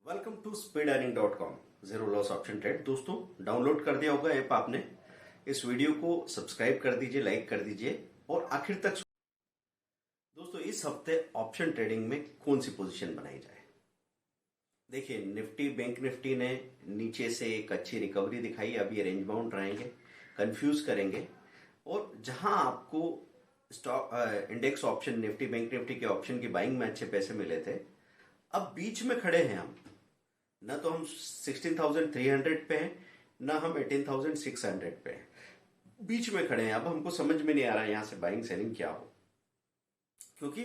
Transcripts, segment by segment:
Welcome to speedearning.com zero loss option trade. दोस्तों, download कर दिया होगा ऐप आपने। इस वीडियो को सब्सक्राइब कर दीजिए, लाइक कर दीजिए और आखिर तक। दोस्तों, इस हफ्ते ऑप्शन ट्रेडिंग में कौन सी पोजीशन बनाई जाए? देखिए, निफ्टी बैंक निफ्टी ने नीचे से एक अच्छी रिकवरी दिखाई। अब ये रेंज बाउंड रहेंगे, कंफ्यूज करेंगे। और जहां आपको stock index option Nifty bank Nifty के ऑप्शन की बाइंग में अच्छे पैसे मिले थे, अब बीच में खड़े हैं हम। ना तो हम 16,300 पे हैं, ना हम 18,600 पे हैं। बीच में खड़े हैं। अब हमको समझ में नहीं आ रहा है यहां से बाइंग सेलिंग क्या हो, क्योंकि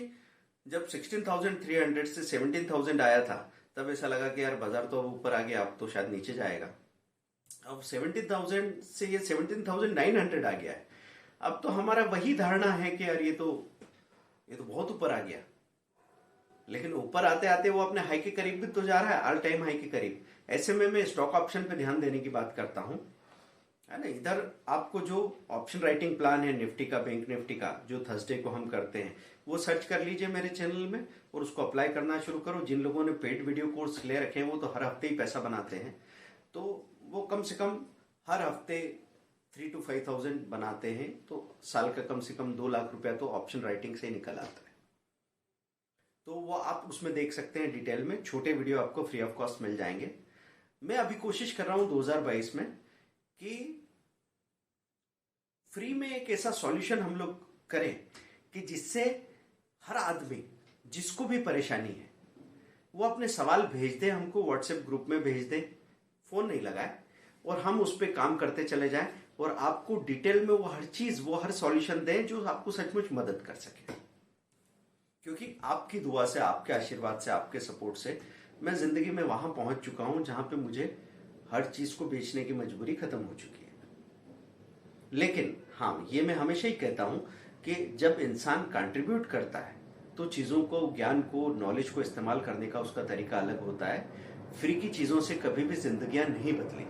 जब 16,300 से 17,000 आया था तब ऐसा लगा कि यार बाजार तो अब ऊपर आ गया, अब तो शायद नीचे जाएगा। अब 17,000 से ये 17,900 आ गया है। अब तो हमारा वही धारणा है कि यार ये तो बहुत ऊपर आ गया। लेकिन ऊपर आते आते वो अपने हाई के करीब भी तो जा रहा है, ऑल टाइम हाई के करीब। ऐसे में मैं स्टॉक ऑप्शन पे ध्यान देने की बात करता हूं, है ना। इधर आपको जो ऑप्शन राइटिंग प्लान है निफ्टी का बैंक निफ्टी का, जो थर्सडे को हम करते हैं, वो सर्च कर लीजिए मेरे चैनल में और उसको अप्लाई करना शुरू करो। जिन लोगों ने पेड वीडियो कोर्स ले रखे हैं वो तो हर हफ्ते ही पैसा बनाते हैं, तो वो कम से कम हर हफ्ते 3 to 5,000 बनाते हैं, तो साल का कम से कम 2 लाख रुपया तो ऑप्शन राइटिंग से ही निकल आता है। तो वो आप उसमें देख सकते हैं डिटेल में। छोटे वीडियो आपको फ्री ऑफ कॉस्ट मिल जाएंगे। मैं अभी कोशिश कर रहा हूं 2022 में कि फ्री में एक ऐसा सॉल्यूशन हम लोग करें कि जिससे हर आदमी, जिसको भी परेशानी है, वो अपने सवाल भेज दे, हमको व्हाट्सएप ग्रुप में भेज दे, फोन नहीं लगाए, और हम उस पर काम करते चले जाएं और आपको डिटेल में वो हर चीज, वो हर सॉल्यूशन दें जो आपको सचमुच मदद कर सके। क्योंकि आपकी दुआ से, आपके आशीर्वाद से, आपके सपोर्ट से मैं जिंदगी में वहां पहुंच चुका हूं जहां पे मुझे हर चीज को बेचने की मजबूरी खत्म हो चुकी है। लेकिन हाँ, ये मैं हमेशा ही कहता हूं कि जब इंसान कंट्रीब्यूट करता है तो चीजों को, ज्ञान को, नॉलेज को इस्तेमाल करने का उसका तरीका अलग होता है। फ्री की चीजों से कभी भी जिंदगियां नहीं बदली।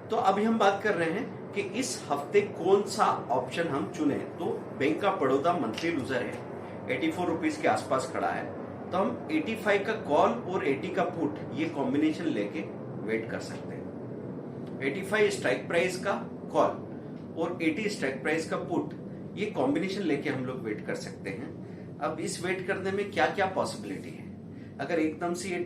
तो अभी हम बात कर रहे हैं कि इस हफ्ते कौन सा ऑप्शन हम चुने। तो बैंक का बड़ौदा मंथली लूजर है, 84 रुपीज के आसपास खड़ा है, तो हम 85 का कॉल और 80 का पुट, ये कॉम्बिनेशन लेके वेट कर सकते हैं। 85 स्ट्राइक प्राइस का कॉल और 80 स्ट्राइक प्राइस का पुट, ये कॉम्बिनेशन लेके हम लोग वेट कर सकते हैं। अब इस वेट करने में क्या क्या पॉसिबिलिटी है? अगर एकदम से ये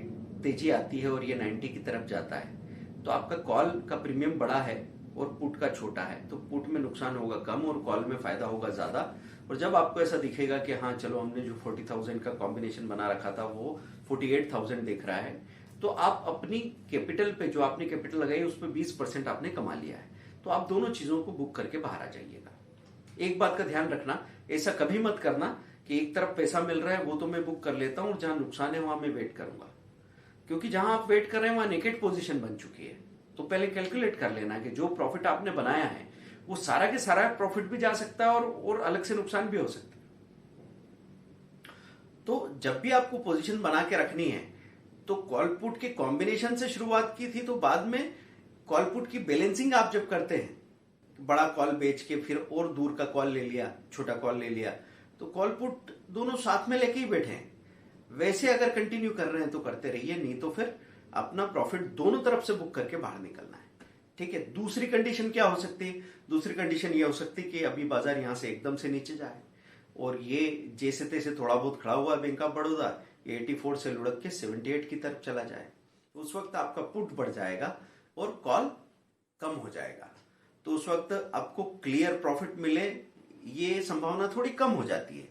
तेजी आती है और ये 90 की तरफ जाता है तो आपका कॉल का प्रीमियम बड़ा है और पुट का छोटा है, तो पुट में नुकसान होगा कम और कॉल में फायदा होगा ज्यादा। और जब आपको ऐसा दिखेगा कि हाँ चलो, हमने जो 40,000 का कॉम्बिनेशन बना रखा था वो 48,000 दिख रहा है, तो आप अपनी कैपिटल पे, जो आपने कैपिटल लगाई उस पर 20% आपने कमा लिया है, तो आप दोनों चीजों को बुक करके बाहर आ जाइएगा। एक बात का ध्यान रखना, ऐसा कभी मत करना कि एक तरफ पैसा मिल रहा है वो तो मैं बुक कर लेता हूं और जहां नुकसान है वहां मैं वेट करूंगा। क्योंकि जहां आप वेट कर रहे हैं वहां नेकेड पोजीशन बन चुकी है। तो पहले कैलकुलेट कर लेना कि जो प्रॉफिट आपने बनाया है वो सारा के सारा प्रॉफिट भी जा सकता है और अलग से नुकसान भी हो सकता है। तो जब भी आपको पोजीशन बना के रखनी है, तो कॉल पुट के कॉम्बिनेशन से शुरुआत की थी, तो बाद में कॉल पुट की बैलेंसिंग आप जब करते हैं, बड़ा कॉल बेच के फिर और दूर का कॉल ले लिया, छोटा कॉल ले लिया, तो कॉल पुट दोनों साथ में लेके ही बैठे हैं। वैसे अगर कंटिन्यू कर रहे हैं तो करते रहिए, नहीं तो फिर अपना प्रॉफिट दोनों तरफ से बुक करके बाहर निकलना है। ठीक है। दूसरी कंडीशन क्या हो सकती है? दूसरी कंडीशन ये हो सकती है कि अभी बाजार यहां से एकदम से नीचे जाए और ये जैसे तैसे थोड़ा बहुत खड़ा हुआ है बैंक ऑफ बड़ौदा, 84 से लुढ़क के 78 की तरफ चला जाए, तो उस वक्त आपका पुट बढ़ जाएगा और कॉल कम हो जाएगा। तो उस वक्त आपको क्लियर प्रॉफिट मिले, ये संभावना थोड़ी कम हो जाती है,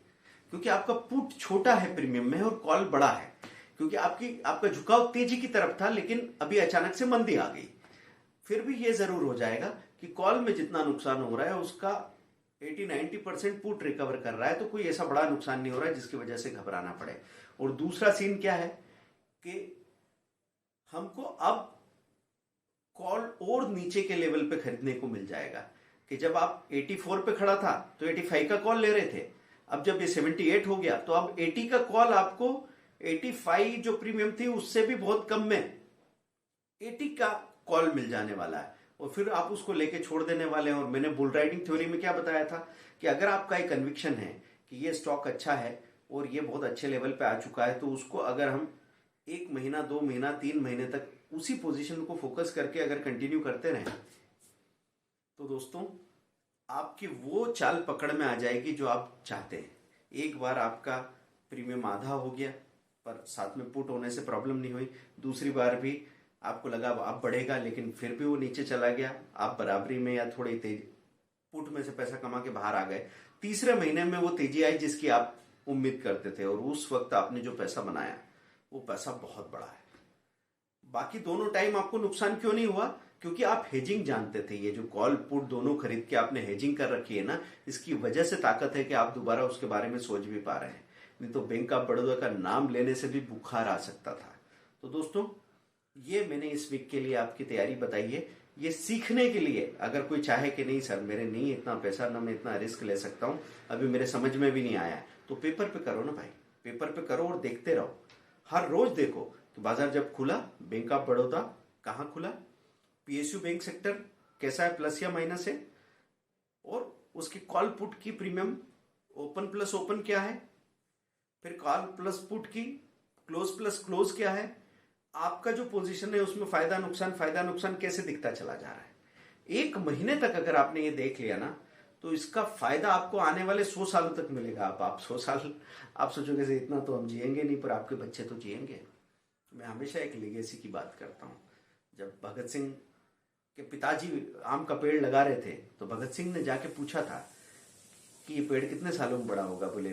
क्योंकि आपका पुट छोटा है प्रीमियम में और कॉल बड़ा है। क्योंकि आपका झुकाव तेजी की तरफ था, लेकिन अभी अचानक से मंदी आ गई। फिर भी ये जरूर हो जाएगा कि कॉल में जितना नुकसान हो रहा है उसका 80-90% पुट रिकवर कर रहा है, तो कोई ऐसा बड़ा नुकसान नहीं हो रहा है जिसकी वजह से घबराना पड़े। और दूसरा सीन क्या है कि हमको अब कॉल और नीचे के लेवल पे खरीदने को मिल जाएगा। कि जब आप 84 पे खड़ा था तो 85 का कॉल ले रहे थे, अब जब ये 78 हो गया तो अब 80 का कॉल आपको 85 जो प्रीमियम थी उससे भी बहुत कम में 80 का कॉल मिल जाने वाला है, और फिर आप उसको लेके छोड़ देने वाले हैं। और मैंने बुल राइडिंग थ्योरी में क्या बताया था कि अगर आपका एक कन्विक्शन है कि ये स्टॉक अच्छा है और ये बहुत अच्छे लेवल पे आ चुका है, तो उसको अगर हम 1 महीना, 2 महीना, 3 महीने तक उसी पोजीशन को फोकस करके अगर कंटिन्यू करते रहें तो दोस्तों आपकी वो चाल पकड़ में आ जाएगी जो आप चाहते हैं। एक बार आपका प्रीमियम आधा हो गया पर साथ में पुट होने से प्रॉब्लम नहीं हुई, दूसरी बार भी आपको लगा अब बढ़ेगा लेकिन फिर भी वो नीचे चला गया, आप बराबरी में या थोड़ी तेज पुट में से पैसा कमा के बाहर आ गए, तीसरे महीने में वो तेजी आई जिसकी आप उम्मीद करते थे और उस वक्त आपने जो पैसा बनाया वो पैसा बहुत बड़ा है। बाकी दोनों टाइम आपको नुकसान क्यों नहीं हुआ? क्योंकि आप हेजिंग जानते थे। ये जो कॉल पुट दोनों खरीद के आपने हेजिंग कर रखी है ना, इसकी वजह से ताकत है कि आप दोबारा उसके बारे में सोच भी पा रहे हैं, नहीं तो बैंक ऑफ बड़ौदा का नाम लेने से भी बुखार आ सकता था। तो दोस्तों ये मैंने इस वीक के लिए आपकी तैयारी बताई है, ये सीखने के लिए। अगर कोई चाहे कि नहीं सर मेरे नहीं इतना पैसा, ना मैं इतना रिस्क ले सकता हूं, अभी मेरे समझ में भी नहीं आया, तो पेपर पे करो ना भाई, पेपर पे करो और देखते रहो। हर रोज देखो कि बाजार जब खुला, बैंक ऑफ बड़ौदा कहाँ खुला, पीएसयू बैंक सेक्टर कैसा है, प्लस या माइनस है, और उसकी कॉल पुट की प्रीमियम ओपन प्लस ओपन क्या है, फिर कॉल प्लस पुट की क्लोज प्लस क्लोज क्या है, आपका जो पोजीशन है उसमें फायदा नुकसान कैसे दिखता चला जा रहा है। 1 महीने तक अगर आपने ये देख लिया ना तो इसका फायदा आपको आने वाले 100 सालों तक मिलेगा। आप 100 साल आप सोचोगे से इतना तो हम जिएंगे नहीं, पर आपके बच्चे तो जिएंगे। मैं हमेशा एक लेगेसी की बात करता हूँ। जब भगत सिंह के पिताजी आम का पेड़ लगा रहे थे तो भगत सिंह ने जाके पूछा था कि ये पेड़ कितने सालों में बड़ा होगा। बोले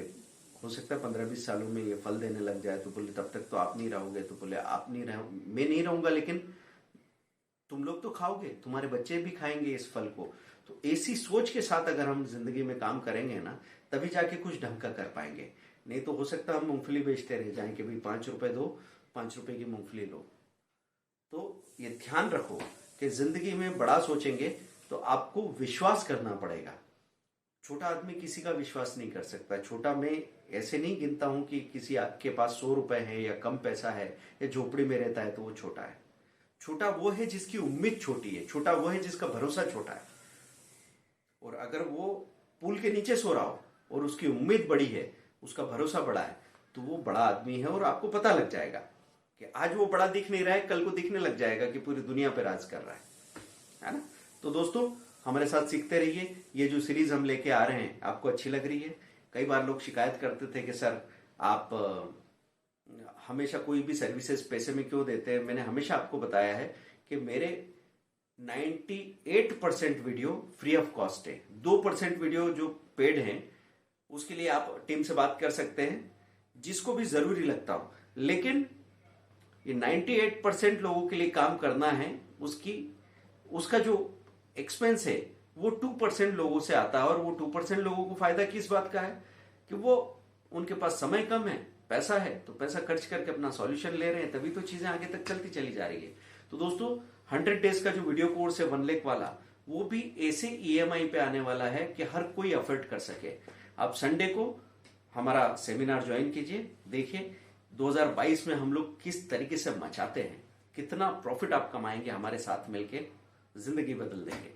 हो सकता है 15-20 सालों में ये फल देने लग जाए। तो बोले तब तक तो आप नहीं रहोगे। तो बोले आप नहीं रहो, मैं नहीं रहूंगा, लेकिन तुम लोग तो खाओगे, तुम्हारे बच्चे भी खाएंगे इस फल को। तो ऐसी सोच के साथ अगर हम जिंदगी में काम करेंगे ना, तभी जाके कुछ ढंग का कर पाएंगे। नहीं तो हो सकता है हम मूंगफली बेचते रह जाएं कि भाई 5 रुपए दो, 5 रुपए की मूंगफली लो। तो ये ध्यान रखो कि जिंदगी में बड़ा सोचेंगे तो आपको विश्वास करना पड़ेगा। छोटा आदमी किसी का विश्वास नहीं कर सकता। छोटा मैं ऐसे नहीं गिनता हूं कि किसी के पास 100 रुपए है या कम पैसा है या झोपड़ी में रहता है तो वो छोटा है। छोटा वो है जिसकी उम्मीद छोटी है, छोटा वो है जिसका भरोसा छोटा है। और अगर वो पुल के नीचे सो रहा हो और उसकी उम्मीद बड़ी है, उसका भरोसा बड़ा है, तो वो बड़ा आदमी है। और आपको पता लग जाएगा कि आज वो बड़ा दिख नहीं रहा है, कल को दिखने लग जाएगा कि पूरी दुनिया पे राज कर रहा है ना। तो दोस्तों हमारे साथ सीखते रहिए। ये जो सीरीज हम लेके आ रहे हैं आपको अच्छी लग रही है। कई बार लोग शिकायत करते थे कि सर आप हमेशा कोई भी सर्विसेज पैसे में क्यों देते हैं। मैंने हमेशा आपको बताया है कि मेरे 98% वीडियो फ्री ऑफ कॉस्ट है। 2% वीडियो जो पेड हैं उसके लिए आप टीम से बात कर सकते हैं, जिसको भी जरूरी लगता हो। लेकिन ये 98% लोगों के लिए काम करना है, उसका जो एक्सपेंस है वो 2% लोगों से आता है। और वो 2% लोगों को फायदा किस बात का है कि वो उनके पास समय कम है, पैसा है, तो पैसा खर्च करके अपना सॉल्यूशन ले रहे हैं, तभी तो चीजें आगे तक चलती चली जा रही है। तो दोस्तों 100 डेज का जो वीडियो कोर्स है 1 लाख वाला, वो भी ऐसे EMI पे आने वाला है कि हर कोई अफोर्ड कर सके। आप संडे को हमारा सेमिनार ज्वाइन कीजिए, देखिए 2022 में हम लोग किस तरीके से मचाते हैं, कितना प्रॉफिट आप कमाएंगे, हमारे साथ मिलके जिंदगी बदल देंगे।